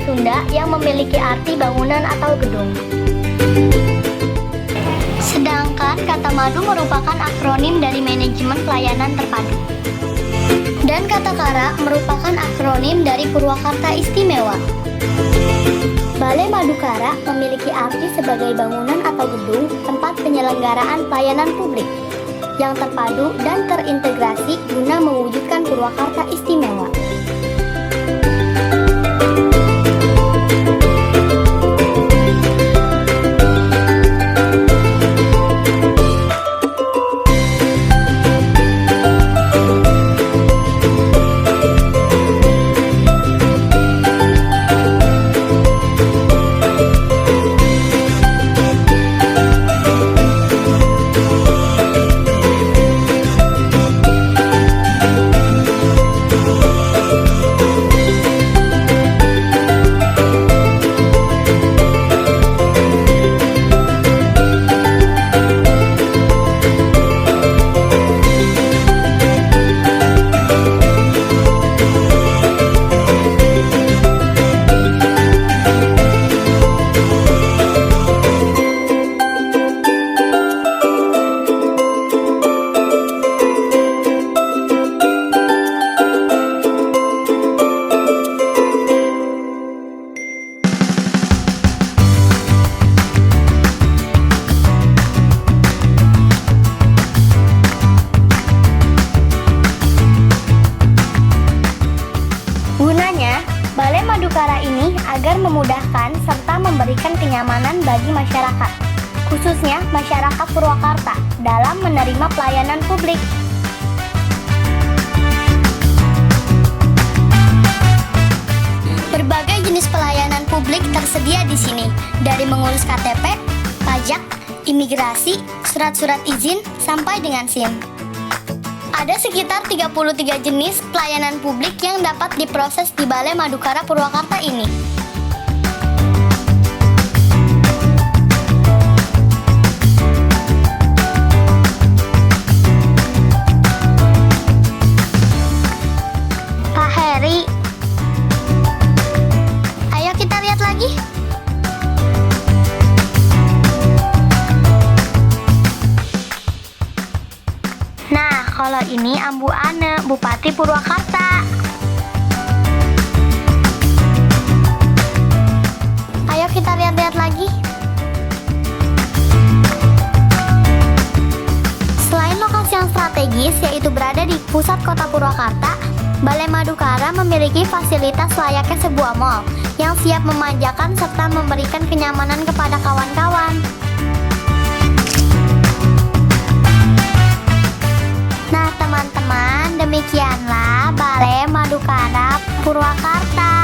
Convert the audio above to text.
Sunda yang memiliki arti bangunan atau gedung. Sedangkan kata madu merupakan akronim dari manajemen pelayanan terpadu. Dan kata kara merupakan akronim dari Purwakarta Istimewa. Balai Madukara memiliki arti sebagai bangunan atau gedung tempat penyelenggaraan pelayanan publik yang terpadu dan terintegrasi guna mewujudkan Purwakarta Istimewa. Balai Madukara ini agar memudahkan serta memberikan kenyamanan bagi masyarakat, khususnya masyarakat Purwakarta, dalam menerima pelayanan publik. Berbagai jenis pelayanan publik tersedia di sini, dari mengurus KTP, pajak, imigrasi, surat-surat izin, sampai dengan SIM. Ada sekitar 33 jenis pelayanan publik yang dapat diproses di Balai Madukara Purwakarta ini. Pak Heri, ayo kita lihat lagi. Nah, kalau ini Ambu Ane, Bupati Purwakarta. Ayo kita lihat-lihat lagi. Selain lokasi yang strategis, yaitu berada di pusat kota Purwakarta, Balai Madukara memiliki fasilitas layaknya sebuah mal yang siap memanjakan serta memberikan kenyamanan kepada kawan-kawan. Nah teman-teman, demikianlah Balai Madukara Purwakarta.